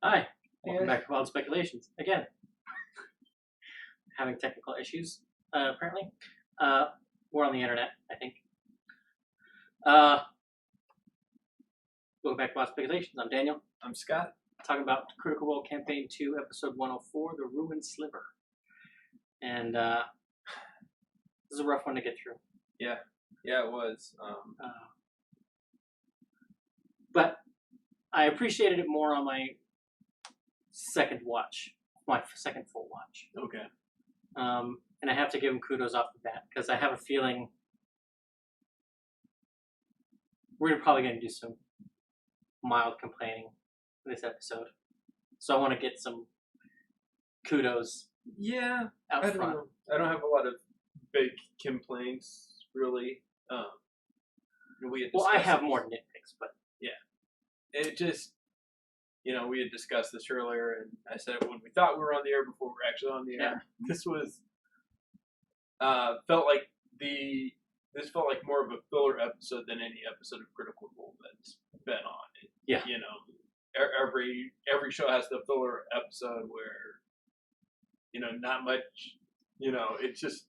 Hi, welcome back to Wild Speculations. Again, having technical issues, apparently. We're on the internet, I think. Welcome back to Wild Speculations. I'm Daniel. I'm Scott. Talking about Critical Role Campaign 2, Episode 104, The Ruined Sliver. And this is a rough one to get through. Yeah, it was. But I appreciated it more on my second watch, my second full watch. Okay. And I have to give him kudos off the bat because I have a feeling we're probably going to do some mild complaining in this episode. So I want to get some kudos. Yeah, out I front. don't know. I don't have a lot of big complaints, really. I have more nitpicks, but it just, we had discussed this earlier, and I said it when we thought we were on the air before we were actually on the air. This was felt like more of a filler episode than any episode of Critical Role that's been on. Yeah. Every show has the filler episode where, not much, it's just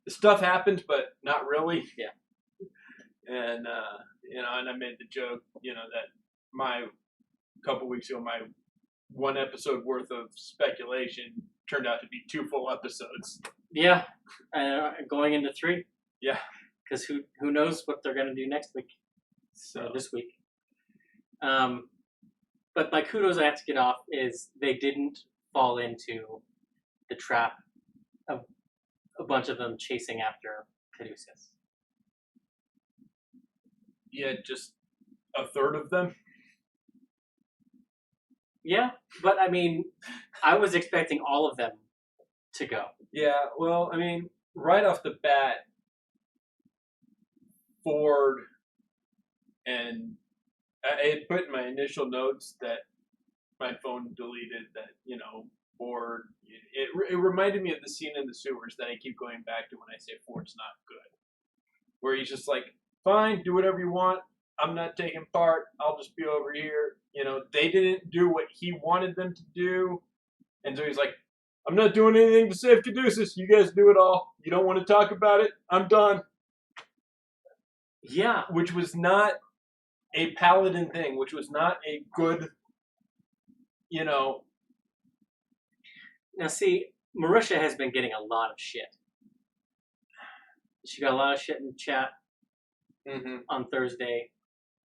stuff happens, but not really. Yeah. And, and I made the joke, that my couple weeks ago, my one episode worth of speculation turned out to be 2 full episodes. Yeah, going into 3. Yeah. Because who knows what they're going to do next week, So this week. But my kudos I have to get off is they didn't fall into the trap of a bunch of them chasing after Caduceus. yeah, just a third of them. Yeah, but I mean, I was expecting all of them to go. Yeah, well, I mean, right off the bat, Ford and I had put in my initial notes that my phone deleted that, Ford. It reminded me of the scene in the sewers that I keep going back to when I say Ford's not good. Where he's just like, fine, do whatever you want. I'm not taking part. I'll just be over here. They didn't do what he wanted them to do. And so he's like, I'm not doing anything to save Caduceus. You guys do it all. You don't want to talk about it? I'm done. Yeah. Which was not a paladin thing, which was not a good, Now see, Marisha has been getting a lot of shit. She got a lot of shit in the chat on Thursday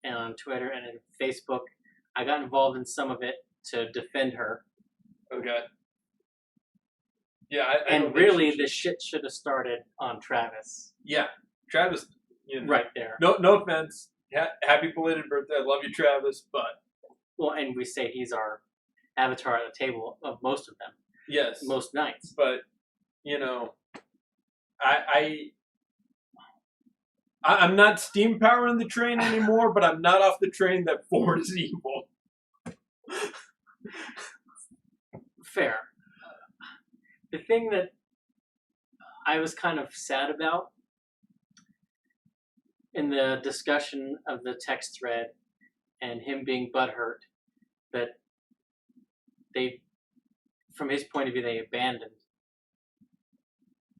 and on Twitter and in Facebook. I got involved in some of it to defend her. Okay. Yeah, and really, the shit should have started on Travis. Yeah, Travis. Right there. No offense. Happy belated birthday. I love you, Travis. But and we say he's our avatar at the table of most of them. Yes. Most nights. But I'm not steam powering the train anymore. But I'm not off the train that Ford is evil. Fair. The thing that I was kind of sad about in the discussion of the text thread and him being butthurt that they, from his point of view, they abandoned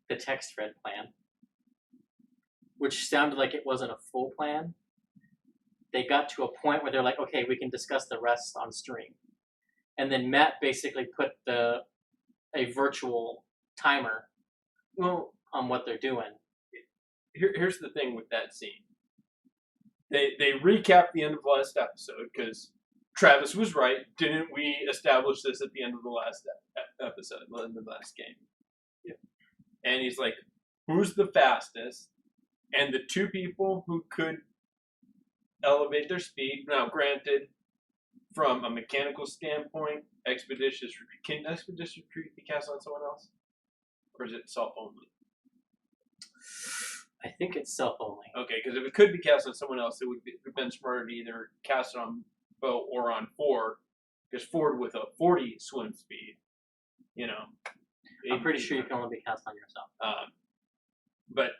the text thread plan, which sounded like it wasn't a full plan. They got to a point where they're like, okay, we can discuss the rest on stream. And then Matt basically put a virtual timer on what they're doing. Here's the thing with that scene. They recapped the end of the last episode because Travis was right. Didn't we establish this at the end of the last episode, in the last game? Yeah. And he's like, who's the fastest? And the 2 people who could elevate their speed. Now, granted, from a mechanical standpoint, Expeditious can Expeditious Retreat be cast on someone else? Or is it self-only? I think it's self-only. Okay, because if it could be cast on someone else, it would have been smarter to either cast it on Bo or on Ford, because Ford with a 40 swim speed, I'm pretty sure you can only be cast on yourself. But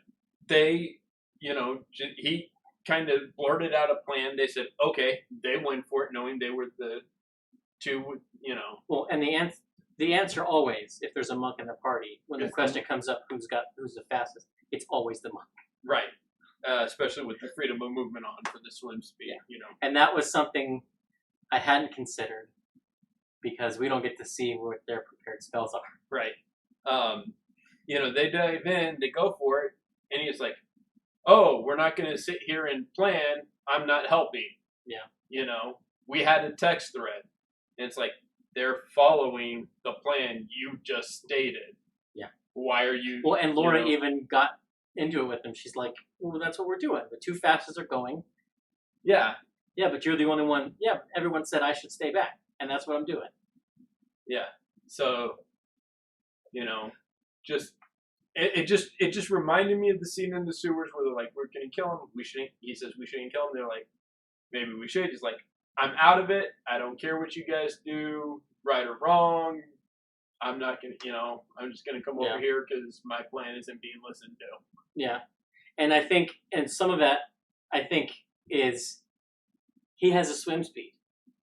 they, he kind of blurted out a plan. They said, okay, they went for it knowing they were the to, you know. Well, and the answer always, if there's a monk in the party, when the Is the- question comes up, who's the fastest? It's always the monk. Right. Especially with the freedom of movement on for the swim speed, you know. And that was something I hadn't considered because we don't get to see what their prepared spells are. Right. You know, they dive in, they go for it, and he's like, "Oh, we're not going to sit here and plan. I'm not helping." Yeah. You know, we had a text thread, and it's like they're following the plan you just stated. Yeah. Why are you? Well, and Laura you know, even got into it with them. She's like, "Well, that's what we're doing. The two fastest are going. Yeah. Yeah, but you're the only one. Yeah, everyone said I should stay back, and that's what I'm doing." Yeah. So, you know, just it just reminded me of the scene in the sewers where they're like, "We're gonna kill him. We shouldn't." He says, "We shouldn't kill him." They're like, "Maybe we should." He's like, "I'm out of it. I don't care what you guys do, right or wrong. I'm not gonna, you know, I'm just gonna come over here because my plan isn't being listened to." Yeah, and I think, and some of that, I think, is he has a swim speed.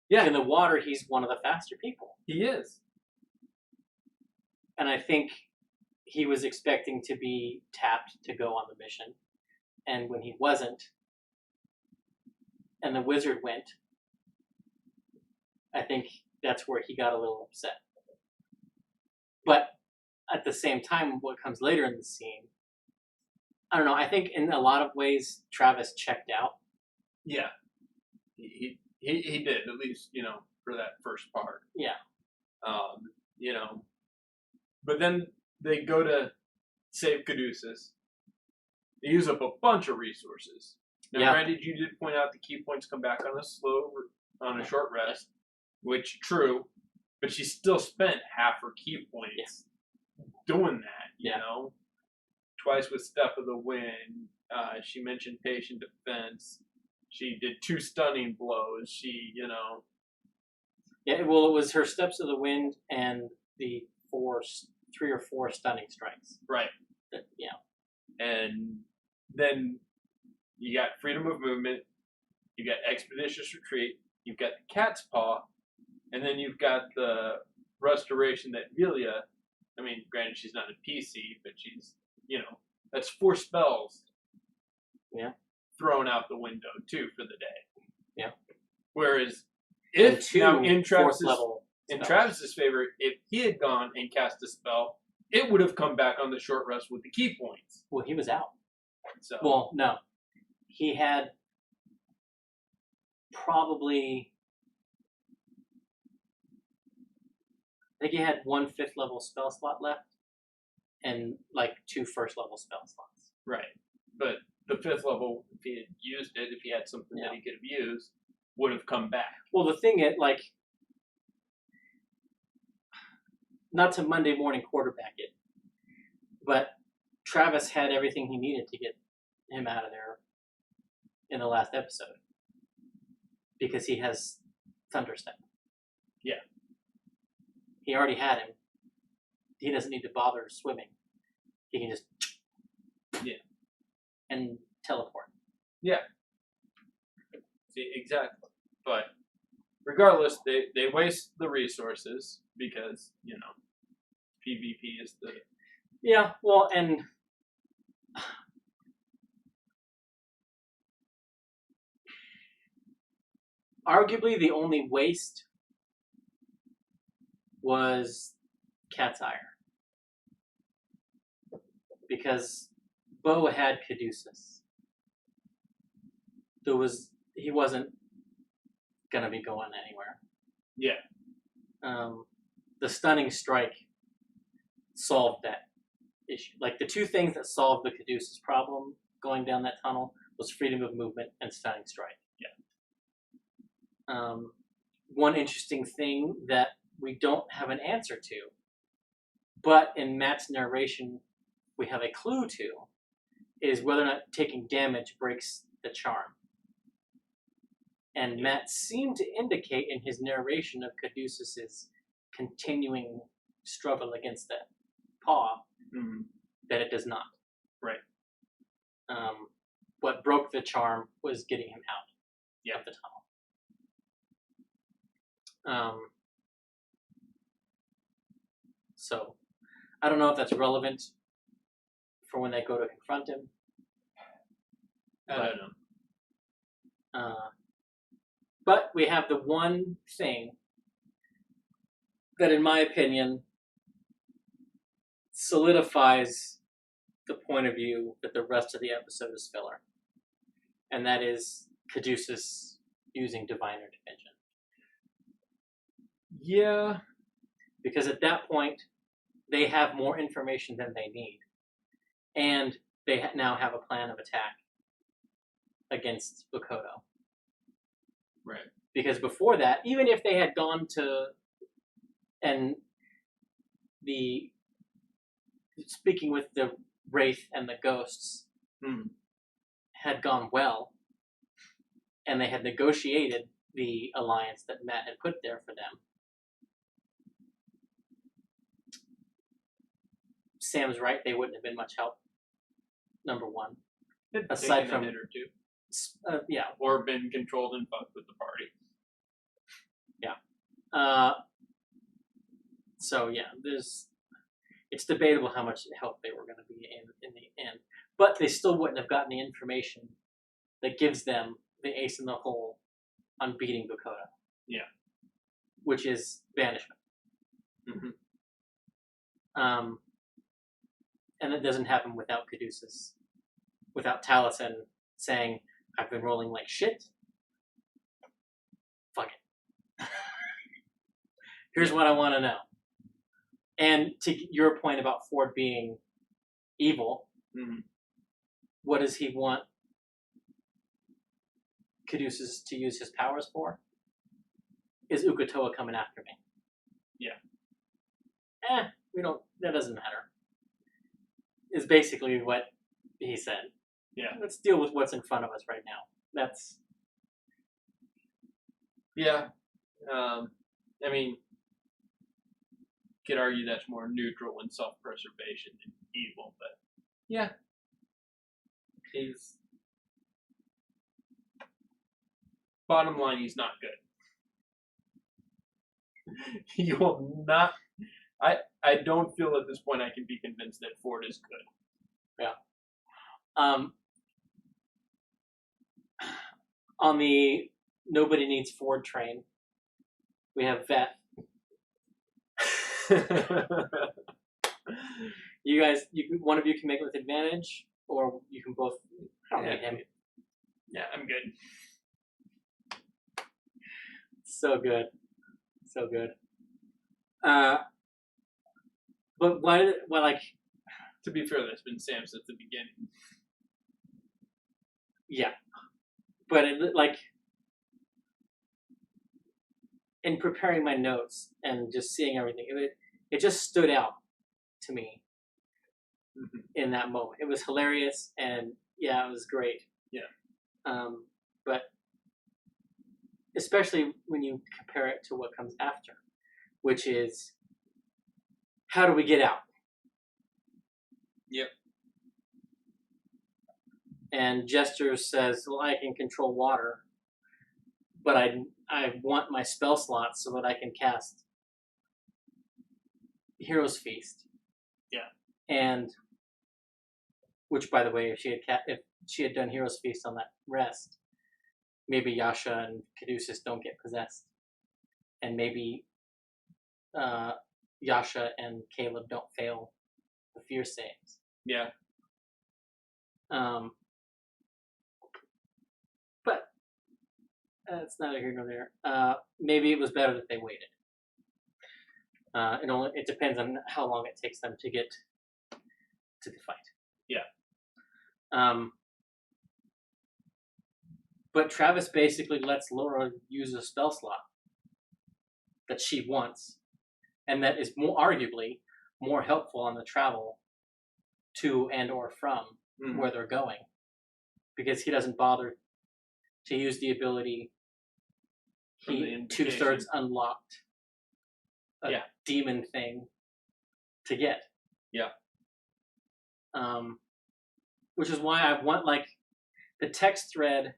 Yeah. In the water, he's one of the faster people. He is. And I think he was expecting to be tapped to go on the mission. And when he wasn't, and the wizard went, I think that's where he got a little upset. But at the same time, what comes later in the scene, I don't know, I think in a lot of ways, Travis checked out. Yeah. He did, at least, you know, for that first part. Yeah. You know, but then they go to save Caduceus. They use up a bunch of resources. Now, granted, you did point out the key points come back on a short rest, which true, but she still spent half her key points doing that. You know, twice with Step of the Wind. She mentioned patient defense. She did 2 stunning blows. She, you know. Yeah, well, it was her Steps of the Wind and the 3 or 4 stunning strikes. Right. Yeah. And then you got freedom of movement, you got expeditious retreat, you've got the cat's paw, and then you've got the restoration that Velia, I mean, granted she's not a PC, but she's, you know, that's 4 spells. Yeah. Thrown out the window too for the day. Yeah. Whereas if now in Travis's favor, if he had gone and cast a spell, it would have come back on the short rest with the key points. Well, he was out. So well, no, he had probably. I think he had 1 5th level spell slot left, and like 2 1st level spell slots. Right, but the 5th level, if he had used it, if he had something that he could have used, would have come back. Well, the thing is, like, not to Monday morning quarterback it, but Travis had everything he needed to get him out of there in the last episode because he has Thunderstep. Yeah. He already had him. He doesn't need to bother swimming. He can just and teleport. Yeah. See, exactly. But regardless, they waste the resources because, you know, PvP is the... Yeah, well, and... arguably the only waste was Cat's Ire. Because Bo had Caduceus. He wasn't gonna be going anywhere. Yeah. The stunning strike solved that issue. Like the 2 things that solved the Caduceus problem going down that tunnel was freedom of movement and stunning strike. Yeah. One interesting thing that we don't have an answer to, but in Matt's narration we have a clue to, is whether or not taking damage breaks the charm. And Matt seemed to indicate in his narration of Caduceus's continuing struggle against that paw that it does not. Right. What broke the charm was getting him out of the tunnel. So I don't know if that's relevant for when they go to confront him. I don't know. But we have the one thing that, in my opinion, solidifies the point of view that the rest of the episode is filler. And that is Caduceus using divine intervention. Yeah. Because at that point, they have more information than they need. And they now have a plan of attack against Bukodo. Right. Because before that, even if they had gone to and the speaking with the Wraith and the ghosts had gone well, and they had negotiated the alliance that Matt had put there for them, Sam's right, they wouldn't have been much help. Number one. Aside from a hit or two. Yeah. Or been controlled and fucked with the party. Yeah. So yeah, it's debatable how much help they were going to be in the end. But they still wouldn't have gotten the information that gives them the ace in the hole on beating Bukodo. Yeah. Which is banishment. Mm-hmm. And it doesn't happen without Caduceus, without Taliesin saying, I've been rolling like shit. Fuck it. Here's what I want to know. And to your point about Ford being evil, what does he want Caduceus to use his powers for? Is Uk'otoa coming after me? Yeah. That doesn't matter. Is basically what he said. Yeah. Let's deal with what's in front of us right now. That's... Yeah. I mean, you could argue that's more neutral and self-preservation than evil, but yeah. Bottom line, he's not good. He will not... I don't feel at this point I can be convinced that Ford is good. Yeah. On the nobody needs Ford train, we have Vet. You guys, one of you can make it with advantage, or you can both hit him. Yeah, I'm good. So good. So good. But why, like... To be fair, that's been Sam since the beginning. Yeah. But, in preparing my notes and just seeing everything, it just stood out to me in that moment. It was hilarious, and, yeah, it was great. Yeah. But especially when you compare it to what comes after, which is, how do we get out? Yep. And Jester says, well, I can control water, but I want my spell slots so that I can cast Hero's Feast. Yeah. And, which, by the way, if she had done Hero's Feast on that rest, maybe Yasha and Caduceus don't get possessed. And maybe Yasha and Caleb don't fail the fear saves. Yeah. But it's neither here nor there. Maybe it was better that they waited. It depends on how long it takes them to get to the fight. Yeah. But Travis basically lets Laura use a spell slot that she wants, and that is arguably more helpful on the travel to and or from where they're going, because he doesn't bother to use the ability. He 2/3 unlocked a demon thing to get. Yeah. Which is why I want, the text thread,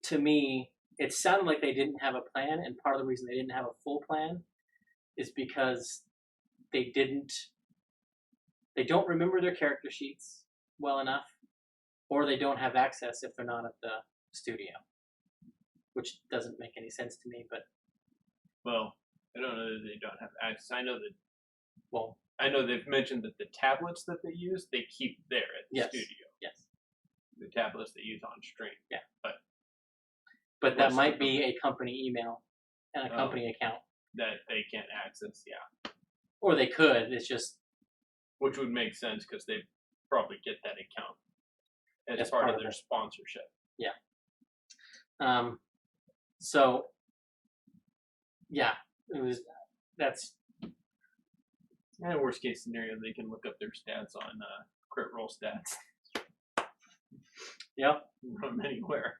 to me, it sounded like they didn't have a plan, and part of the reason they didn't have a full plan is because they don't remember their character sheets well enough, or they don't have access if they're not at the studio, which doesn't make any sense to me. But Well, I don't know that they don't have access. I know that. Well, I know they've mentioned that the tablets that they use, they keep there at the yes, studio. yes, The tablets they use on stream. yeah. But that might be a company email and a company account that they can't access. Yeah. or they could. It's just Which would make sense because they probably get that account as part of their sponsorship. Yeah. So, yeah, that's. And worst case scenario, they can look up their stats on crit roll stats. Yeah. From anywhere.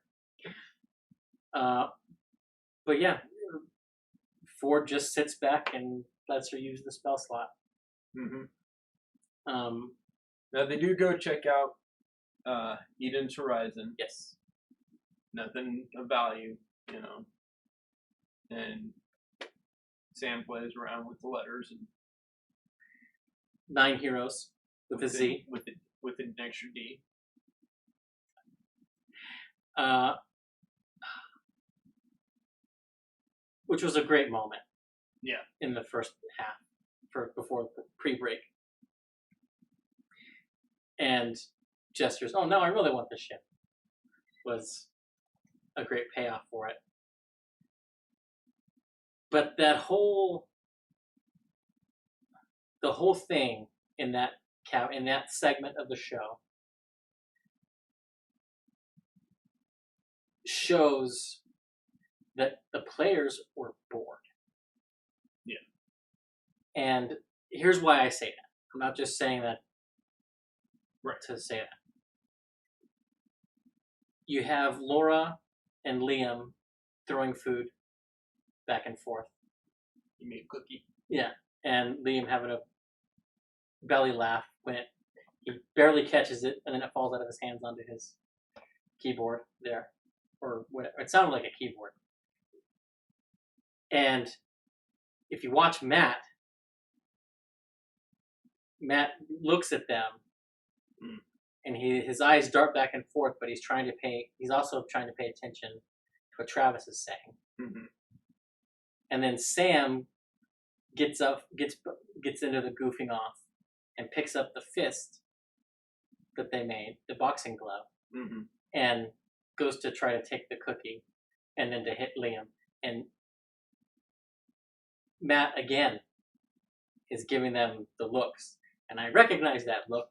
But yeah, Ford just sits back and lets her use the spell slot. Mm-hmm. Now they do go check out Eden's Horizon. Yes. Nothing of value, And Sam plays around with the letters and 9 heroes with a Z. With an extra D. Which was a great moment. Yeah. In the first half, before the pre-break. And gestures, oh no, I really want this ship, was a great payoff for it. But the whole thing in that segment of the show shows that the players were bored. Yeah. And here's why I say that. I'm not just saying that to say that. You have Laura and Liam throwing food back and forth. You made a cookie. Yeah. And Liam having a belly laugh when he barely catches it and then it falls out of his hands onto his keyboard there. Or whatever. It sounded like a keyboard. And if you watch Matt looks at them and his eyes dart back and forth, but he's also trying to pay attention to what Travis is saying. Mm-hmm. And then Sam gets into the goofing off and picks up the fist that they made, the boxing glove, and goes to try to take the cookie and then to hit Liam. And Matt, again, is giving them the looks. And I recognize that look.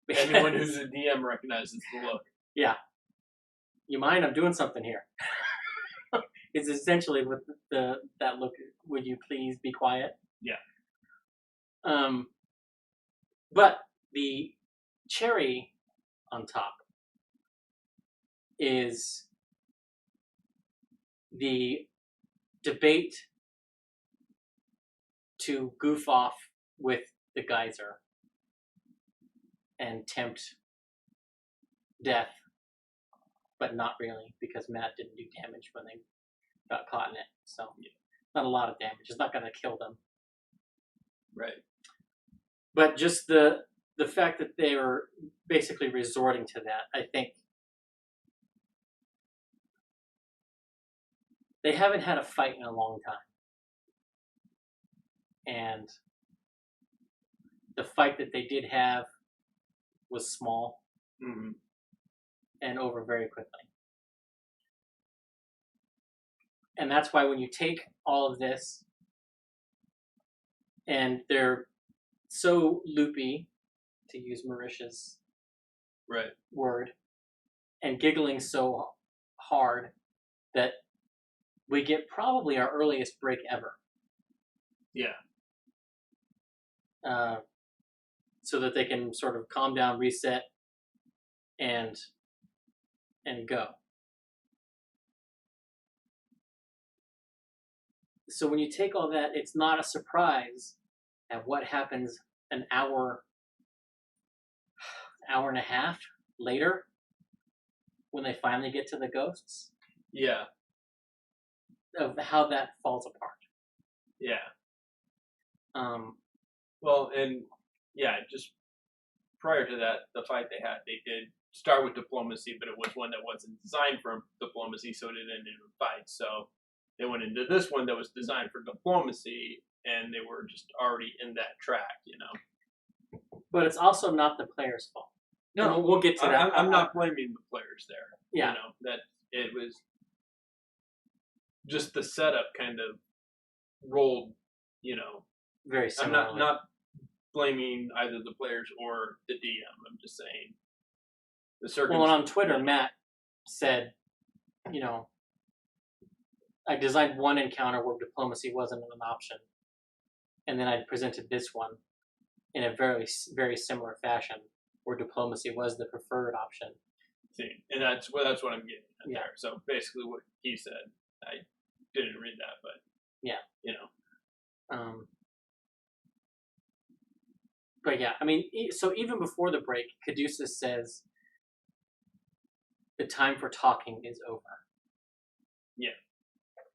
Anyone who's a DM recognizes the look. Yeah. You mind? I'm doing something here. It's essentially with that look, would you please be quiet? Yeah. But the cherry on top is the debate to goof off with the geyser and tempt death, but not really, because Matt didn't do damage when they got caught in it. So not a lot of damage. It's not going to kill them. Right. But just the fact that they were basically resorting to that, I think they haven't had a fight in a long time. And the fight that they did have was small and over very quickly. And that's why when you take all of this and they're so loopy, to use Marisha's word, and giggling so hard that we get probably our earliest break ever. Yeah. So that they can sort of calm down, reset, and go. So when you take all that, it's not a surprise at what happens an hour and a half later when they finally get to the ghosts. Yeah. Of how that falls apart. Yeah. Well, and yeah, just prior to that, the fight they had, they did start with diplomacy, but it was one that wasn't designed for diplomacy, so it ended in a fight. So they went into this one that was designed for diplomacy, and they were just already in that track, you know. But it's also not the player's fault. No, we'll get to that. I'm not blaming the players there. Yeah. You know, that it was just the setup kind of rolled, you know. Very similarly. I'm not blaming either the players or the DM. I'm just saying the circumstances. Well, and on Twitter, Matt said, you know, I designed one encounter where diplomacy wasn't an option, and then I presented this one in a very, very similar fashion where diplomacy was the preferred option. See, and that's what I'm getting at Yeah. there. So basically, what he said, I didn't read that, but yeah, you know. But yeah, I mean, so even before the break, Caduceus says the time for talking is over. Yeah.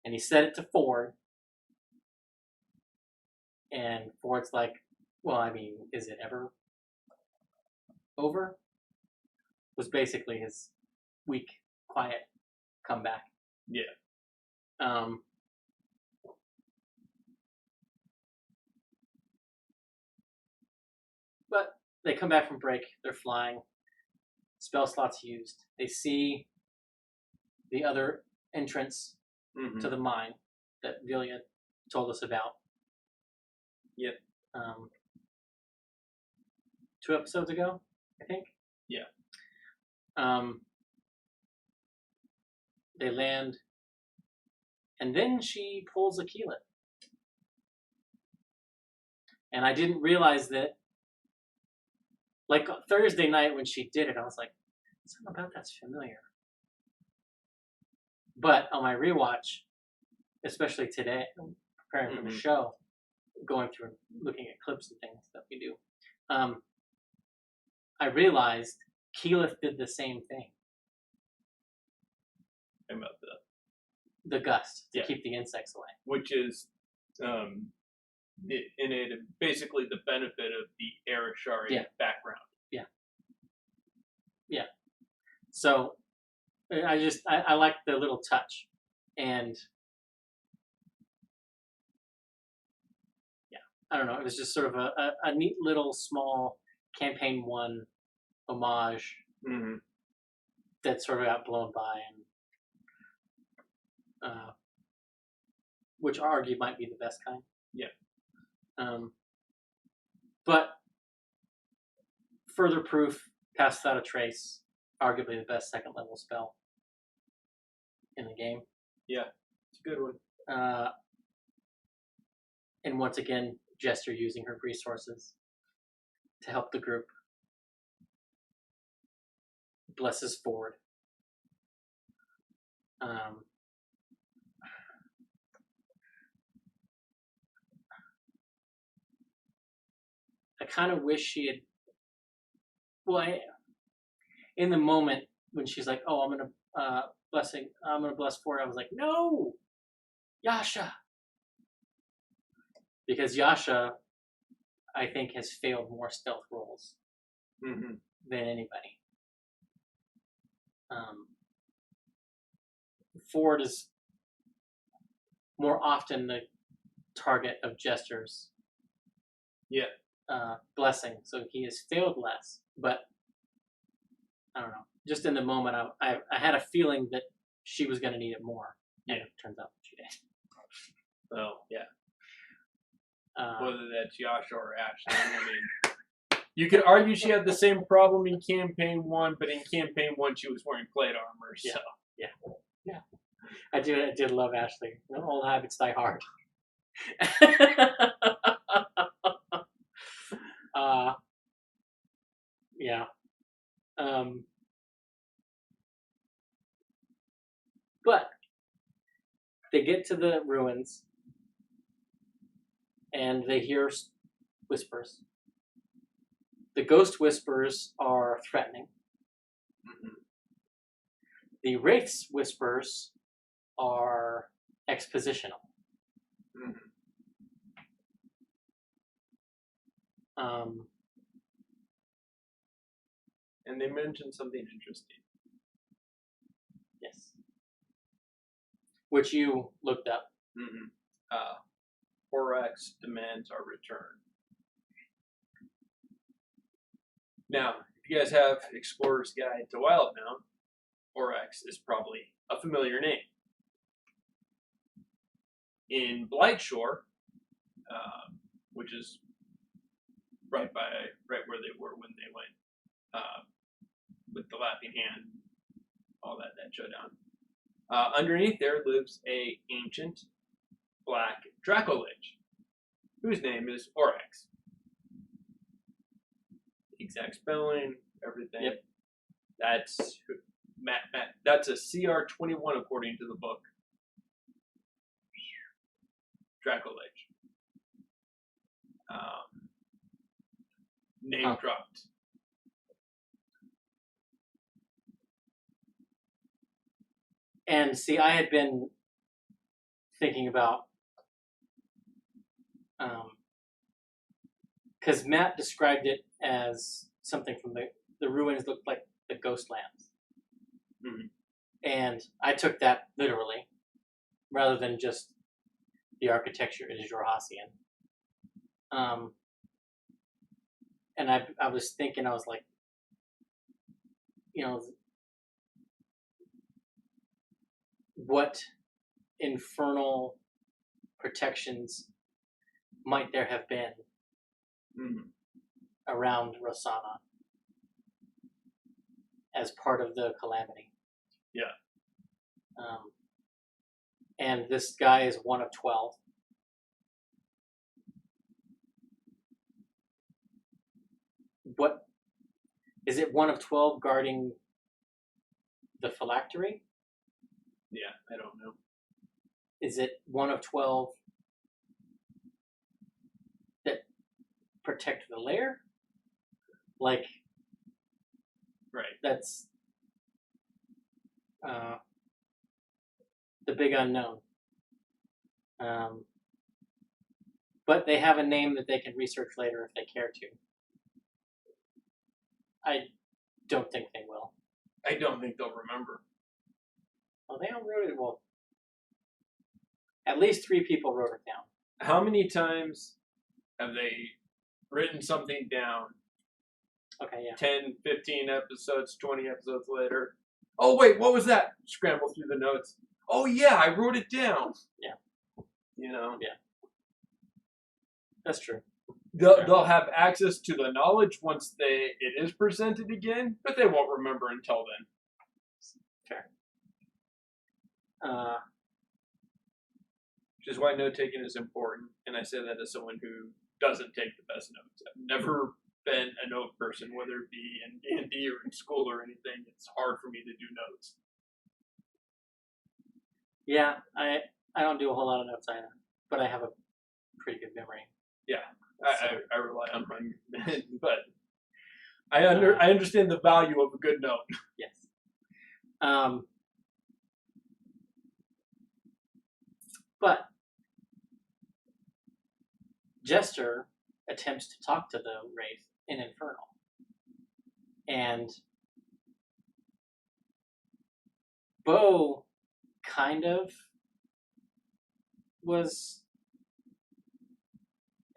And he said it to Ford. And Ford's like, well, I mean, is it ever over? Was basically his weak, quiet comeback. Yeah. But they come back from break. They're flying. Spell slots used. They see the other entrance to the mine that Vilya told us about. Yep. 2 episodes ago, I think. Yeah. They land, and then she pulls a keyleth. And I didn't realize that, like Thursday night when she did it, I was like, something about that's familiar. But on my rewatch, especially today, preparing for the show, going through looking at clips and things that we do, I realized Keyleth did the same thing. About the gust to keep the insects away. Which is basically the benefit of the Arashari background. Yeah. Yeah. So I like the little touch. And yeah, I don't know. It was just sort of a neat little small campaign 1 homage that sort of got blown by, and which I argue might be the best kind. Yeah. But further proof, Pass Without a Trace, arguably the best second level spell in the game. Yeah, it's a good one. And once again, Jester using her resources to help the group. Blesses Ford. I kind of wish she had. Well, in the moment when she's like, "Oh, I'm gonna bless Ford," I was like, "No, Yasha," because Yasha, I think, has failed more stealth rolls than anybody. Ford is more often the target of Jester's blessing, so he has failed less. But I don't know. Just in the moment, I had a feeling that she was going to need it more, and it turns out she did. Well, yeah. Whether that's Yasha or Ashley, I mean, you could argue she had the same problem in campaign 1, but in campaign 1 she was wearing plate armor. So. Yeah. I did love Ashley. No old habits die hard. Yeah. But they get to the ruins and they hear whispers. The ghost whispers are threatening. The wraith's whispers are expositional. And they mentioned something interesting. Yes. Which you looked up. Horax demands our return. Now, if you guys have Explorer's Guide to Wilde now, Horax is probably a familiar name. In Blightshore, which is right where they were when they went with the Laughing Hand, all that showdown. Underneath there lives a ancient black Dracolich, whose name is Horax. Exact spelling, everything. Yep. That's Matt. That's a CR21 according to the book. Dracolich. Name dropped. And see, I had been thinking about, because Matt described it as something from the ruins looked like the Ghostlands. Mm-hmm. And I took that literally, rather than just the architecture is Jorhassian. And I was thinking, I was like, what infernal protections might there have been around Rosanna as part of the calamity? Yeah. And this guy is one of 12. What is it? One of 12 guarding the phylactery? Yeah, I don't know. Is it one of 12 that protect the lair? Like, right. That's the big unknown. But they have a name that they can research later if they care to. I don't think they will. I don't think they'll remember. Well, they all wrote it. Well, at least 3 people wrote it down. How many times have they written something down? Okay, yeah. 10, 15 episodes, 20 episodes later. Oh, wait, what was that? Scramble through the notes. Oh, yeah, I wrote it down. Yeah. Yeah. That's true. They'll have access to the knowledge once it is presented again, but they won't remember until then. Fair. Which is why note taking is important, and I say that as someone who doesn't take the best notes. I've never been a note person, whether it be in D&D or in school or anything. It's hard for me to do notes. Yeah, I don't do a whole lot of notes either, but I have a pretty good memory. Yeah, I rely on mine, but I understand the value of a good note. Yes. But Jester attempts to talk to the Wraith in Infernal. And Bo kind of was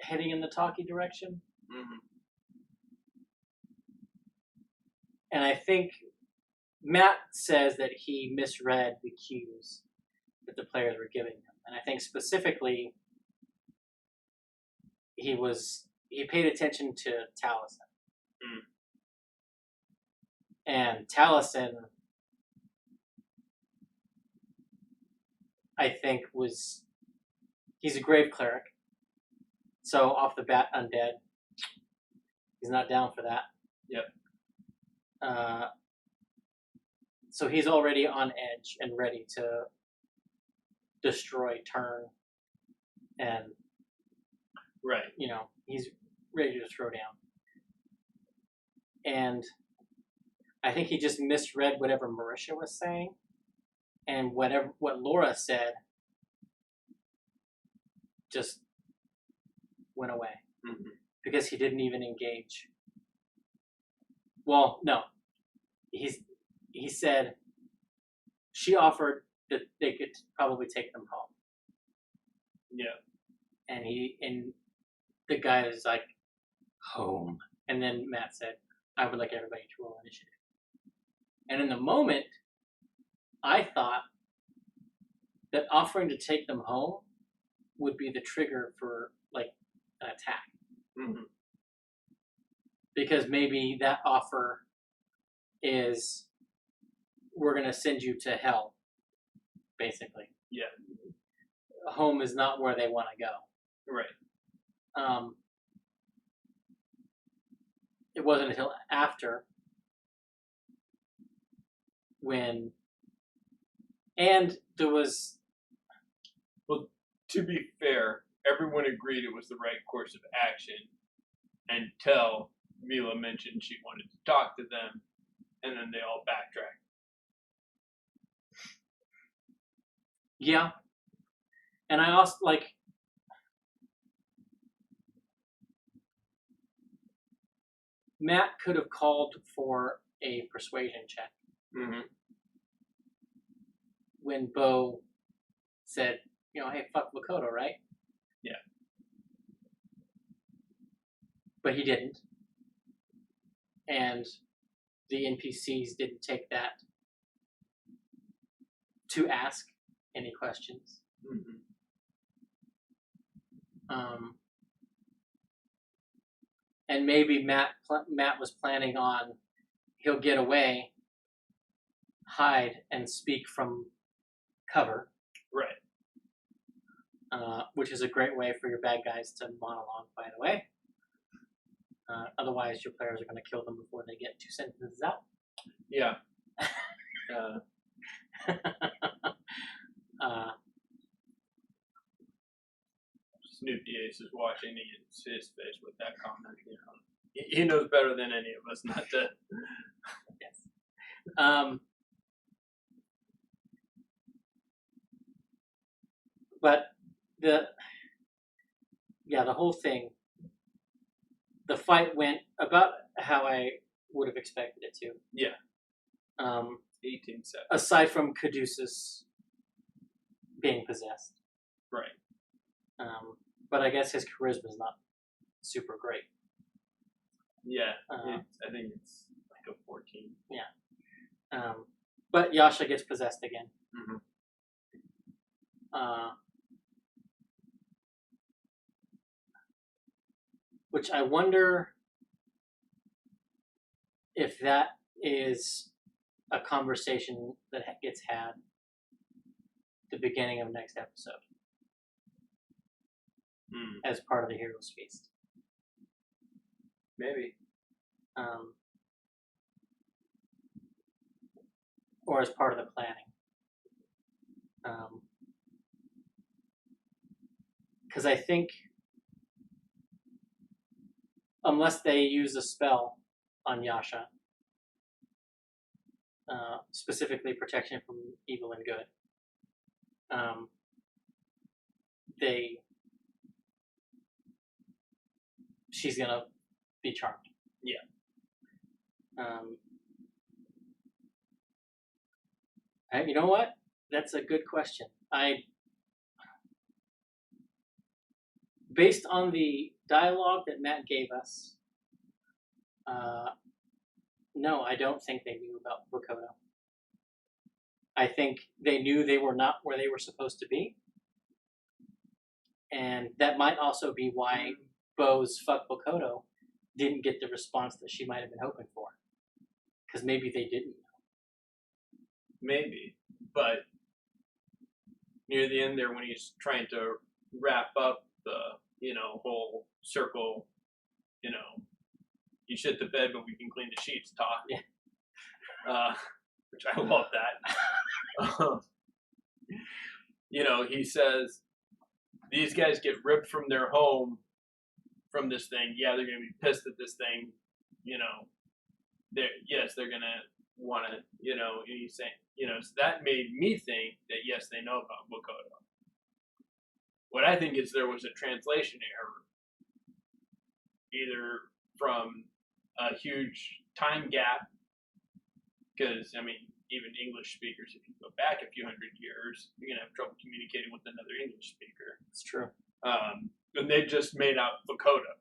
heading in the talky direction. Mm-hmm. And I think Matt says that he misread the cues that the players were giving him. And I think specifically he paid attention to Taliesin. And Taliesin, I think, he's a grave cleric. So off the bat, undead. He's not down for that. Yep. So he's already on edge and ready to destroy, turn, and right. He's ready to throw down. And I think he just misread whatever Marisha was saying, and what Laura said just went away. Mm-hmm. because he didn't even engage. Well, no. He said she offered that they could probably take them home. Yeah. And the guy was like, home. And then Matt said, I would like everybody to roll initiative. And in the moment, I thought that offering to take them home would be the trigger for like an attack. Mm-hmm. Because maybe that offer is, we're going to send you to hell, basically. Yeah. Home is not where they want to go. Right. It wasn't until after and there was... Well, to be fair, everyone agreed it was the right course of action until Mila mentioned she wanted to talk to them, and then they all backtracked. Yeah. And I also, like... Matt could have called for a persuasion check. Mm-hmm. When Bo said, hey, fuck Makoto, right? Yeah. But he didn't. And the NPCs didn't take that to ask any questions. Mm-hmm. And maybe Matt was planning on he'll get away, hide, and speak from cover. Right. Which is a great way for your bad guys to monologue, by the way. Otherwise, your players are going to kill them before they get 2 sentences out. Yeah. Snoop Diaz is watching his face with that comment. He knows better than any of us not to. Yes. But the whole thing, the fight went about how I would have expected it to. Yeah. 18 seconds. Aside from Caduceus being possessed. Right. But I guess his charisma is not super great. Yeah. I think it's like a 14. Yeah. But Yasha gets possessed again. Mm-hmm. Which I wonder if that is a conversation that gets had at the beginning of next episode as part of the Heroes Feast. Maybe. Or as part of the planning. Because I think unless they use a spell on Yasha, specifically protection from evil and good, she's gonna be charmed. Yeah. You know what? That's a good question. Based on the dialogue that Matt gave us, no, I don't think they knew about Makoto. I think they knew they were not where they were supposed to be. And that might also be why Bo's fuck Makoto didn't get the response that she might have been hoping for. Because maybe they didn't know. Maybe. But near the end there, when he's trying to wrap up the, whole circle, you shit the bed, but we can clean the sheets talk. Yeah. Which I love that. He says, these guys get ripped from their home from this thing. Yeah, they're going to be pissed at this thing. They're going to want to, and he's saying, so that made me think that, yes, they know about Makoto. What I think is there was a translation error. either from a huge time gap, because, I mean, even English speakers, if you go back a few hundred years, you're going to have trouble communicating with another English speaker. It's true. And they just made out Vokodo.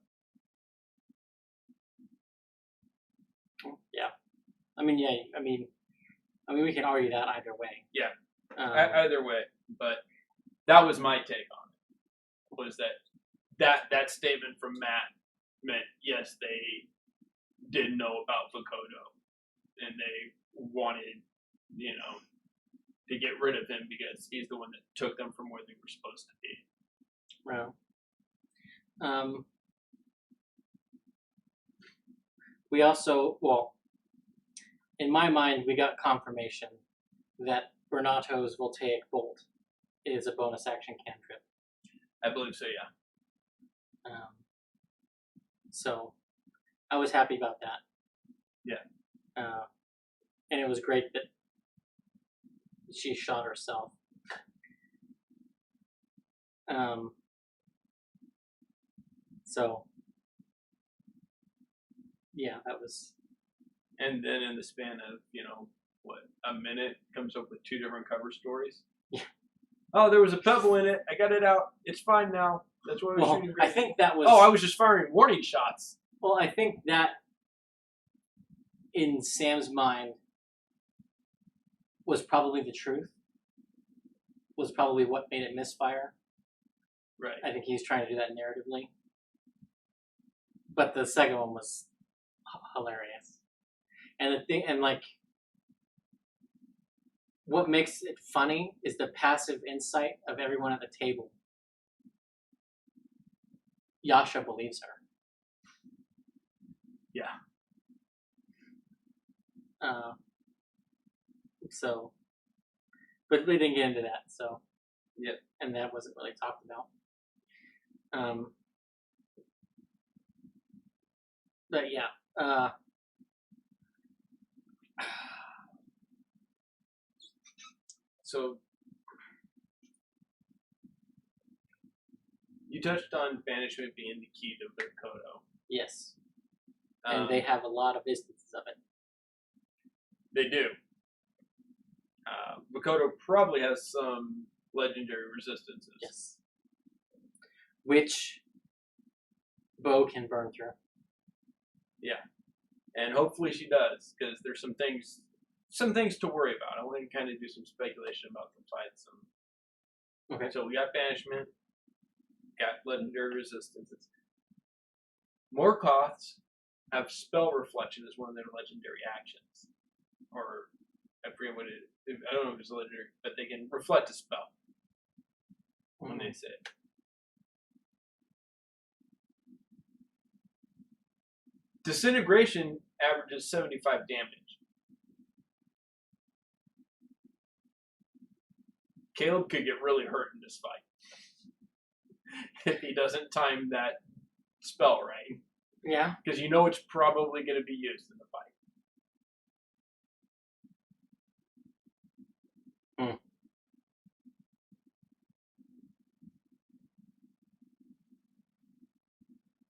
Yeah. I mean, we can argue that either way. Yeah. Either way. But that was my take on it. Was that statement from Matt meant, yes, they did know about Vokodo. And they wanted, to get rid of him because he's the one that took them from where they were supposed to be. Right. We also, in my mind, we got confirmation that Bernato's Voltaic Bolt is a bonus action cantrip. I believe so, yeah. So I was happy about that. Yeah. And it was great that she shot herself. So yeah, that was. And then in the span of, a minute, comes up with 2 different cover stories. Yeah. Oh, there was a pebble in it. I got it out. It's fine now. That's why I was shooting. I think that was. Oh, I was just firing warning shots. Well, I think that in Sam's mind was probably the truth. Was probably what made it misfire. Right. I think he's trying to do that narratively. But the second one was hilarious. And the thing, and like, what makes it funny is the passive insight of everyone at the table. Yasha believes her. Yeah. So, but we didn't get into that. So, yeah, and that wasn't really talked about. But yeah. So you touched on banishment being the key to Vokodo. Yes. And they have a lot of instances of it. They do. Vokodo probably has some legendary resistances. Yes. Which Bo can burn through. Yeah. And hopefully she does, because there's some things to worry about. I want to kind of do some speculation about the fight. Okay. So we got banishment, got legendary resistances. Morkoths have spell reflection as one of their legendary actions. Or I forget what it is. I don't know if it's legendary, but they can reflect a spell when they say it. Disintegration averages 75 damage. Caleb could get really hurt in this fight if he doesn't time that spell right. Yeah. Because it's probably going to be used in the fight.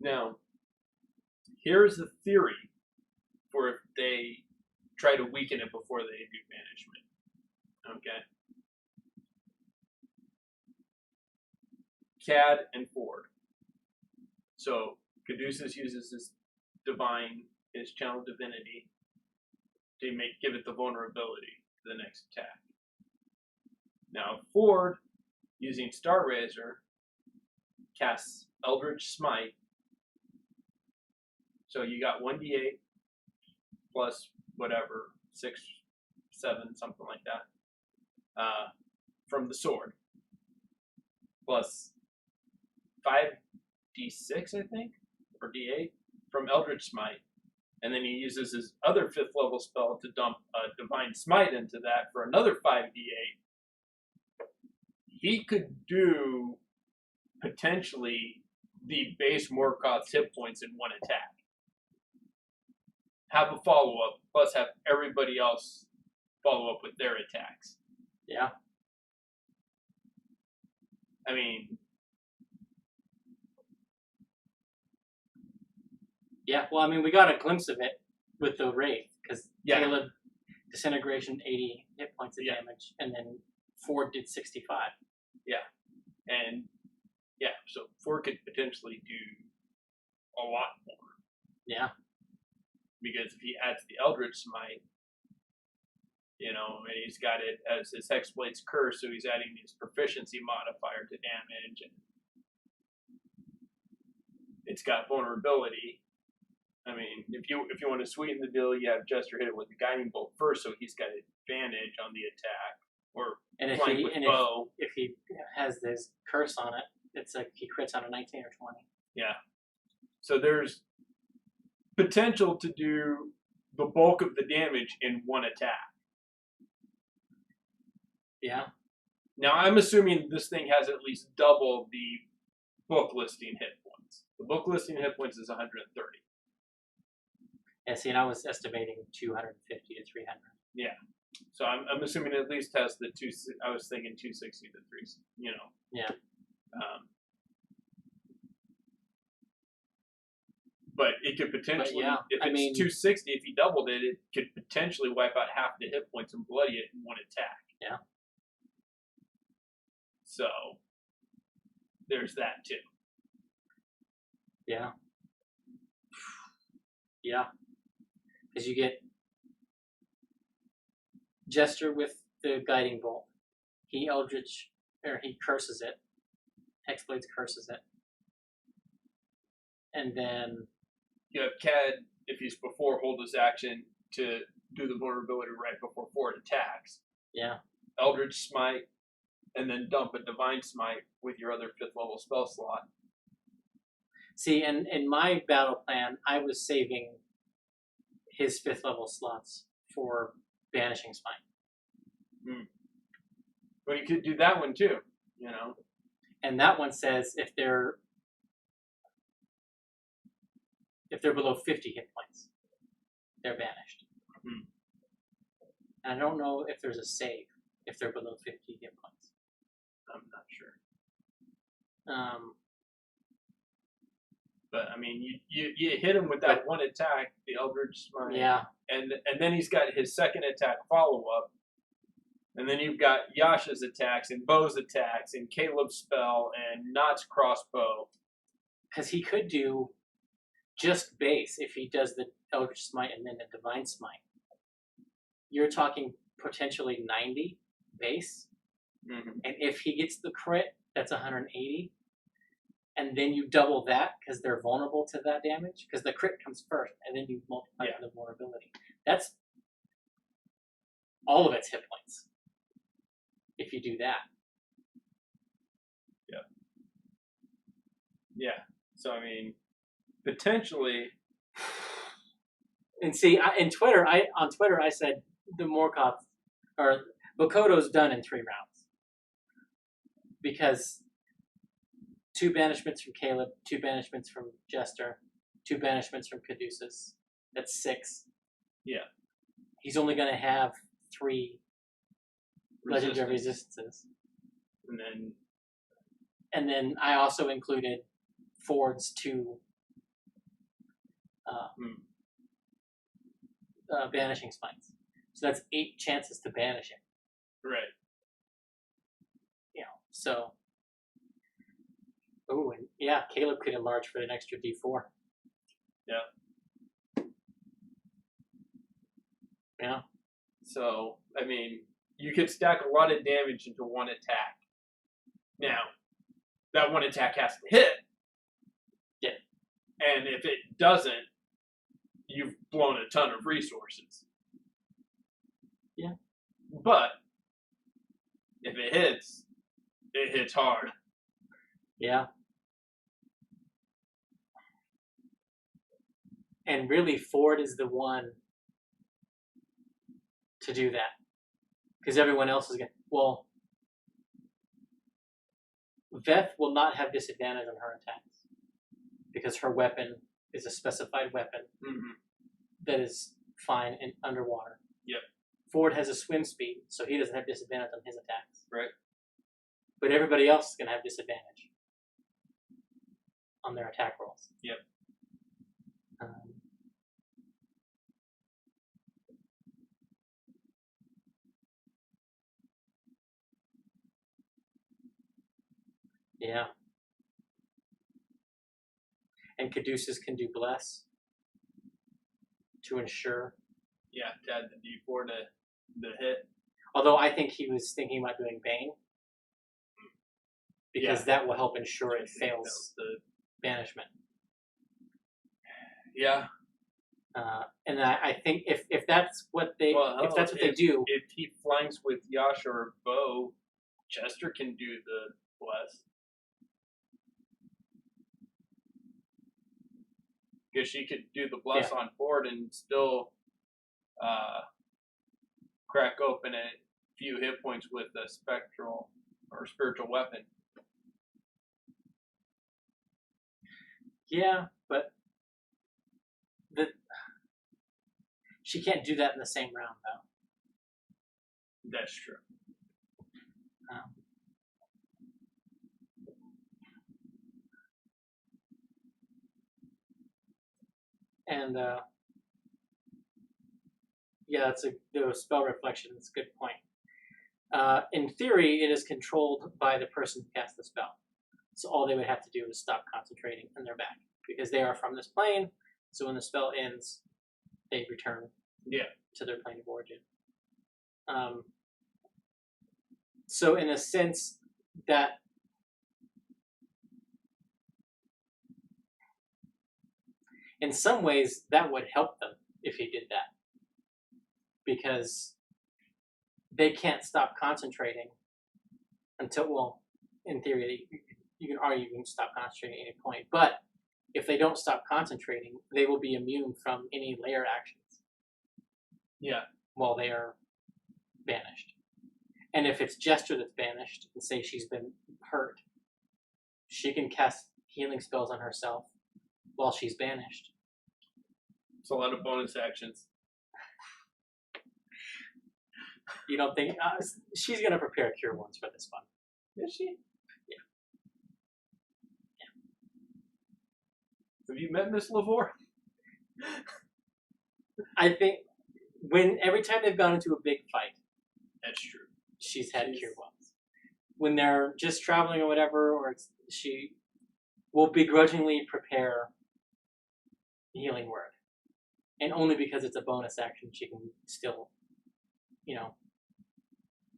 Now, here's the theory for if they try to weaken it before they do banishment. Okay? Cad and Ford. So, Caduceus uses his channel divinity to give it the vulnerability to the next attack. Now, Ford, using Star Razor, casts Eldritch Smite. So you got 1d8 plus whatever, 6, 7, something like that, from the sword. Plus 5d6, I think, or d8 from Eldritch Smite. And then he uses his other 5th level spell to dump a Divine Smite into that for another 5d8. He could do, potentially, the base Morkoth's hit points in one attack. Have a follow-up, plus have everybody else follow up with their attacks. Yeah. I mean, Yeah, well, I mean, we got a glimpse of it with the Wraith, because Yeah. Caleb disintegration 80 hit points of Yeah. damage, and then Ford did 65. And yeah, so Ford could potentially do a lot more. Yeah. Because if he adds the Eldritch Smite, you know, and he's got it as his Hexblade's Curse, so he's adding his proficiency modifier to damage, and it's got vulnerability. I mean, if you want to sweeten the deal, you have Jester hit it with the Guiding Bolt first, so he's got advantage on the attack, or And flank with bow. if he has this curse on it, it's like he crits on a 19 or 20. Yeah. So there's potential to do the bulk of the damage in one attack. Yeah. Now, I'm assuming this thing has at least double the book listing hit points. The book listing hit points is 130. Yeah, see, and I was estimating 250 to 300. Yeah. So I'm assuming it at least has the two. I was thinking 260 to 3. You know. Yeah. But it could potentially, yeah, if it's 260, if he doubled it, it could potentially wipe out half the hit points and bloody it in one attack. Yeah. So there's that too. Yeah. Yeah. Because you get Jester with the Guiding Bolt. He curses it. Hexblades curses it. And then You have Cad, if he's before, hold his action to do the vulnerability right before Ford attacks. Yeah. Eldritch Smite, and then dump a Divine Smite with your other 5th level spell slot. See, and in my battle plan, I was saving his 5th level slots for Banishing Smite. But you could do that one too, you know. And that one says if they're below 50 hit points, they're banished. And I don't know if there's a save if they're below 50 hit points. I'm not sure. But I mean, you hit him with that one attack, the Eldritch Smite. Yeah. And then he's got his second attack follow up. And then you've got Yasha's attacks and Bo's attacks and Caleb's spell and Knott's crossbow. Because he could do just base if he does the Eldritch Smite and then the Divine Smite. You're talking potentially 90 base. Mm-hmm. And if he gets the crit, that's 180. And then you double that because they're vulnerable to that damage. Because the crit comes first, and then you multiply the vulnerability. That's all of its hit points. If you do that. Yeah. Yeah. So, I mean, potentially. And see, on Twitter, I said the Morkoth, or Bokoto's done in 3 rounds. Because 2 banishments from Caleb, 2 banishments from Jester, 2 banishments from Caduceus. That's 6. Yeah. He's only going to have 3 legendary resistances. And then I also included Ford's 2 banishing smites. So that's 8 chances to banish him. Right. You know, so. Oh, and yeah, Caleb could enlarge for an extra D4. Yeah. Yeah. So, I mean, you could stack a lot of damage into one attack. Now, that one attack has to hit. Yeah. And if it doesn't, you've blown a ton of resources. Yeah. But if it hits hard. Yeah. And really, Ford is the one to do that. Because everyone else is going to... Well, Veth will not have disadvantage on her attacks. Because her weapon is a specified weapon that is fine in underwater. Yep. Ford has a swim speed, so he doesn't have disadvantage on his attacks. Right. But everybody else is going to have disadvantage on their attack rolls. Yep. Yeah. And Caduceus can do Bless to ensure. Yeah, to add the D4 to the hit. Although I think he was thinking about doing Bane. Because that will help ensure it fails the banishment. Yeah. And I think if that's what they they do, if he flanks with Yasha or Bo, Chester can do the Bless. Because she could do the Bless on board and still crack open a few hit points with a spectral or spiritual weapon. Yeah, but she can't do that in the same round, though. That's true. And yeah, the spell reflection. It's a good point. In theory, it is controlled by the person who cast the spell. So all they would have to do is stop concentrating and they're back. Because they are from this plane, so when the spell ends, they return to their plane of origin. So in a sense, that in some ways, that would help them if he did that. Because they can't stop concentrating until, well, in theory, you can argue you can stop concentrating at any point. But if they don't stop concentrating, they will be immune from any layer actions. Yeah. While they are banished. And if it's Jester that's banished, and say she's been hurt, she can cast healing spells on herself while she's banished. It's a lot of bonus actions. You don't think she's going to prepare cure wounds for this one? Is she? Yeah. Have you met Miss Lavore? I think every time they've gone into a big fight, that's true. She's had cure wounds. When they're just traveling or whatever, she will begrudgingly prepare healing word, and only because it's a bonus action, she can still,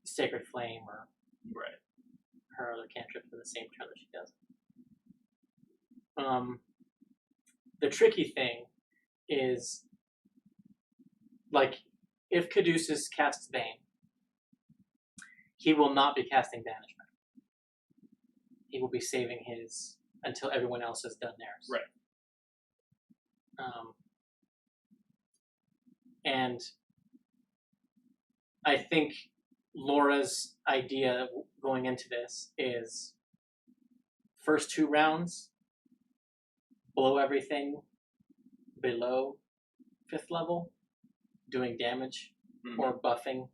Sacred Flame or her other cantrips in the same turn that she does. The tricky thing is, like, if Caduceus casts Bane, he will not be casting banishment. He will be saving his until everyone else has done theirs. Right. And I think Laura's idea going into this is first 2 rounds, blow everything below 5th level, doing damage or buffing,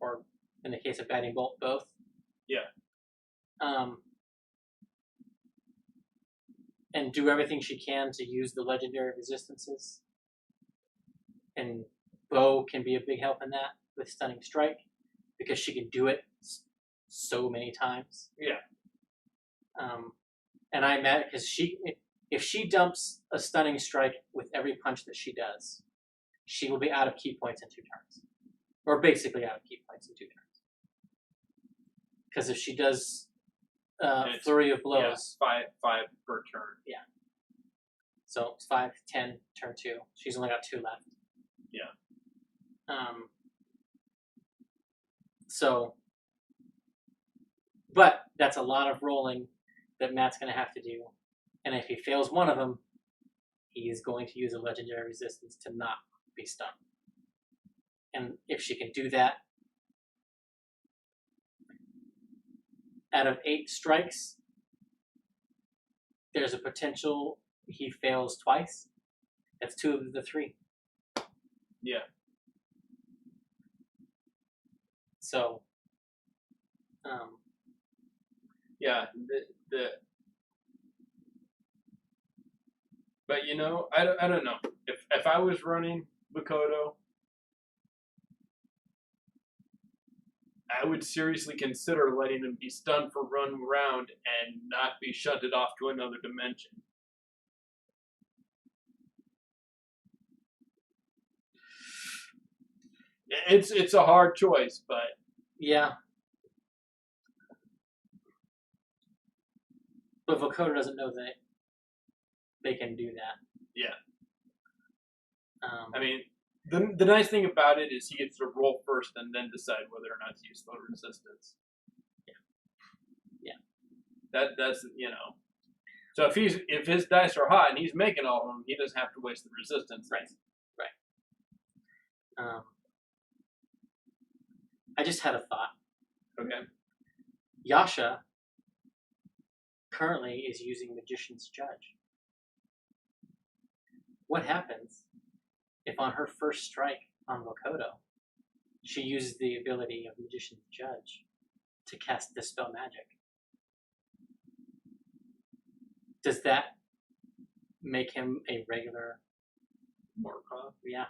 or in the case of Batting Bolt, both. Yeah. And do everything she can to use the legendary resistances. And Bo can be a big help in that with Stunning Strike, because she can do it so many times. Yeah. And I imagine, because if she dumps a Stunning Strike with every punch that she does, she will be out of key points in 2 turns. Or basically out of key points in 2 turns. Because if she does flurry of blows, 5 per turn. Yeah. So it's 5, 10, turn 2. She's only got 2 left. Yeah. So, but that's a lot of rolling that Matt's going to have to do. And if he fails one of them, he is going to use a legendary resistance to not be stunned. And if she can do that, out of 8 strikes, there's a potential he fails twice. That's 2 of the 3. Yeah. So, yeah, but I don't know. If I was running Makoto, I would seriously consider letting him be stunned for one round and not be shunted off to another dimension. It's a hard choice, but yeah. But Vokodo doesn't know that they can do that. yeah. I mean, the nice thing about it is he gets to roll first and then decide whether or not to use slow resistance. Yeah. That's So if his dice are hot and he's making all of them, he doesn't have to waste the resistance. Right. I just had a thought. Okay. Yasha currently is using Magician's Judge. What happens if on her first strike on Vokodo, she uses the ability of Magician's Judge to cast Dispel Magic? Does that make him a regular Morcom? Yeah.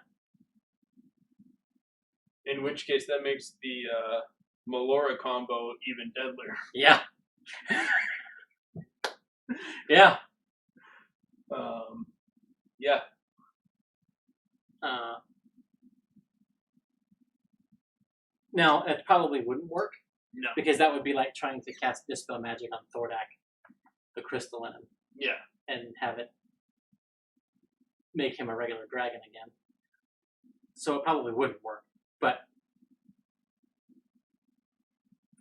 In which case, that makes the Melora combo even deadlier. Yeah. Yeah. Yeah. Now, it probably wouldn't work. No. Because that would be like trying to cast Dispel Magic on Thordak, the crystalline, Yeah. and have it make him a regular dragon again. So it probably wouldn't work. But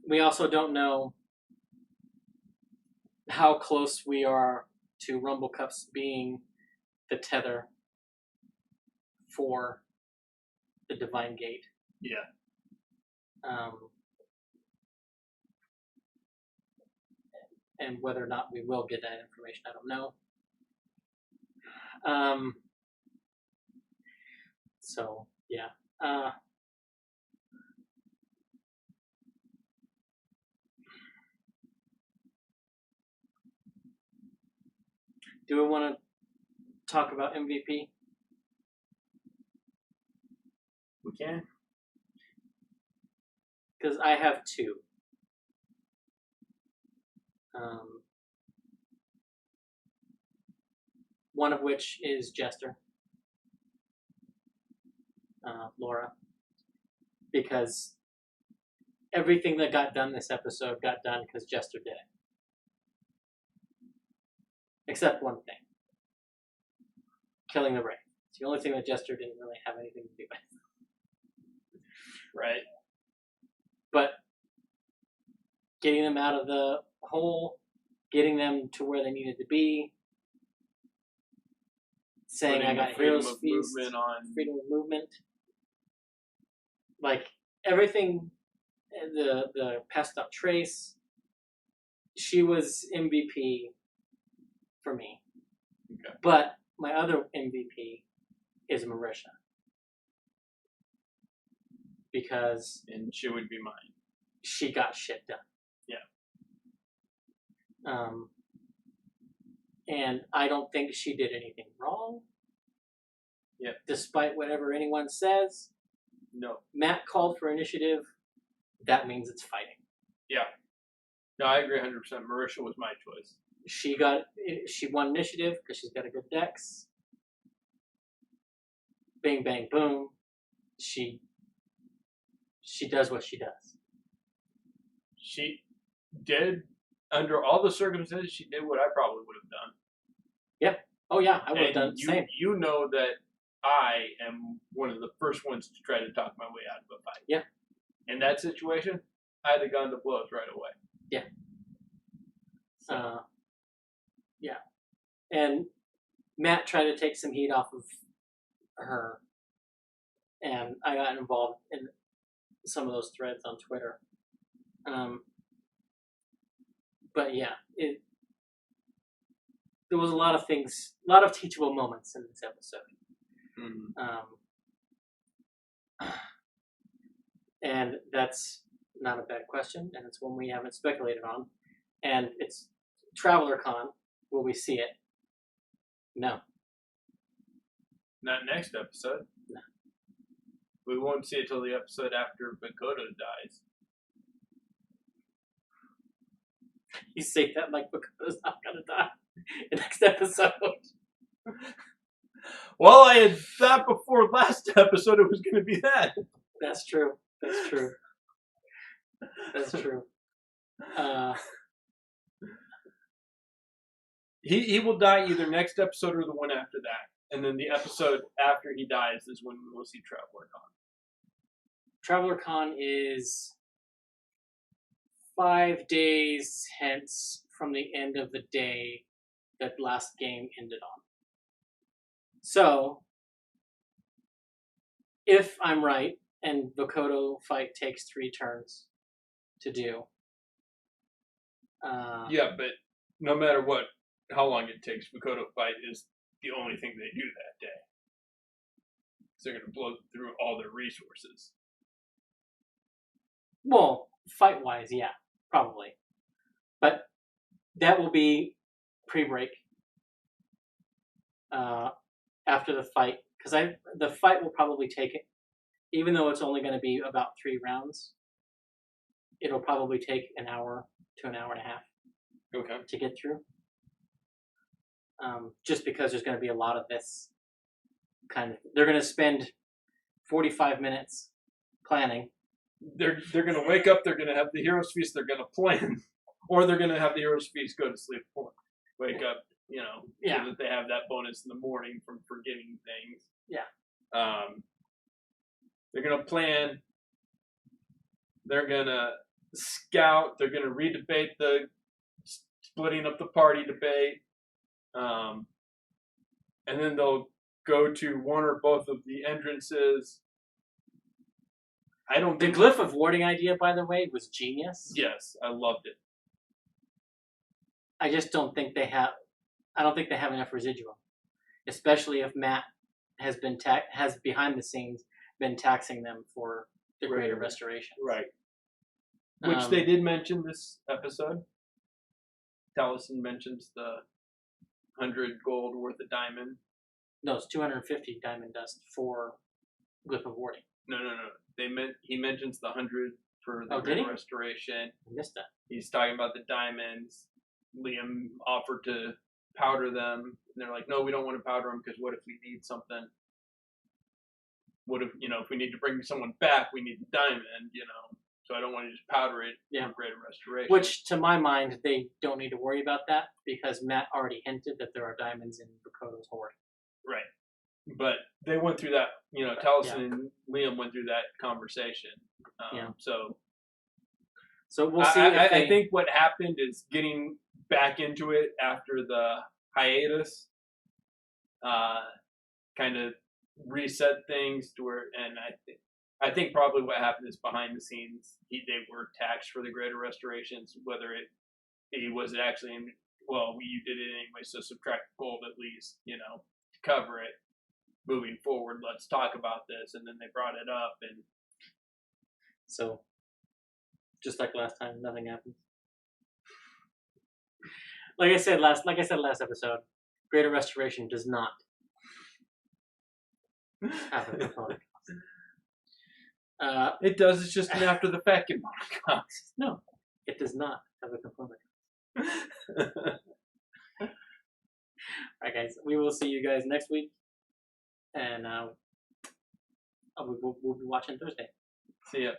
we also don't know how close we are to Rumble Cups being the tether for the Divine Gate. Yeah. And whether or not we will get that information, I don't know. So, yeah. Do we want to talk about MVP? We can. Because I have two. One of which is Jester. Laura. Because everything that got done this episode got done because Jester did it. Except one thing. Killing the Wraith. It's the only thing that Jester didn't really have anything to do with. Right. But getting them out of the hole, getting them to where they needed to be, saying I got Heroes Feast, freedom of movement. Like, everything, the Pest Up Trace, she was MVP for me. Okay. But my other MVP is Marisha. Because... And she would be mine. She got shit done. Yeah. And I don't think she did anything wrong. Yeah. Despite whatever anyone says. No. Matt called for initiative. That means it's fighting. Yeah. No, I agree 100%. Marisha was my choice. She won initiative because she's got a good dex. Bang, bang, boom. She does what she does. She did, under all the circumstances, she did what I probably would have done. Yeah. Oh, yeah. I would have done the same. You know that I am one of the first ones to try to talk my way out of a fight. Yeah. In that situation, I'd have gone to blows right away. Yeah. So. Yeah. And Matt tried to take some heat off of her. And I got involved in some of those threads on Twitter. But yeah, there was a lot of things, a lot of teachable moments in this episode. Mm-hmm. And that's not a bad question, and it's one we haven't speculated on. And it's Traveler Con. Will we see it? No. Not next episode. No. We won't see it till the episode after Vokodo dies. You say that like Makoto's not gonna die in the next episode. Well, I had thought before last episode it was going to be that. That's true. That's true. That's true. He will die either next episode or the one after that. And then the episode after he dies is when we'll see Traveler Con. Traveler Con is 5 days hence from the end of the day that last game ended on. So, if I'm right, and Makoto fight takes 3 turns to do. Yeah, but no matter what, how long it takes, Makoto fight is the only thing they do that day. So they're going to blow through all their resources. Well, fight-wise, yeah, probably. But that will be pre-break. After the fight, because the fight will probably take it, even though it's only going to be about 3 rounds. It'll probably take an hour to an hour and a half. Okay. To get through. Just because there's going to be a lot of this kind of. They're going to spend 45 minutes planning. They're going to wake up. They're going to have the hero's feast. They're going to plan, or they're going to have the hero's feast, go to sleep, wake up. So that they have that bonus in the morning from forgetting things. Yeah. They're going to plan. They're going to scout. They're going to redebate the splitting up the party debate. And then they'll go to one or both of the entrances. The glyph of warding idea, by the way, was genius. Yes, I loved it. I just don't think they have. I don't think they have enough residual, especially if Matt has been has behind the scenes been taxing them for the greater restoration. Right. Which they did mention this episode. Taliesin mentions the 100 gold worth of diamond. No, it's 250 diamond dust for glyph of warding. No. He mentions the 100 for the greater restoration. I missed that. He's talking about the diamonds. Liam offered to powder them, and they're like, no, we don't want to powder them because what if we need something? What if, if we need to bring someone back, we need the diamond, so I don't want to just powder it for greater restoration. Which, to my mind, they don't need to worry about that because Matt already hinted that there are diamonds in Makoto's hoard. Right. But they went through that, Taliesin and Liam went through that conversation. So we'll see. I think what happened is getting back into it after the hiatus kind of reset things to where, and I think probably what happened is behind the scenes they were taxed for the greater restorations, whether it was actually you did it anyway, so subtract gold at least, to cover it. Moving forward, let's talk about this, and then they brought it up, and so just like last time, nothing happened. Like I said last episode, greater restoration does not have a component cost. It does. It's just an after the fact component cost. No, it does not have a component cost. Alright, guys, we will see you guys next week, and we'll be watching Thursday. See ya.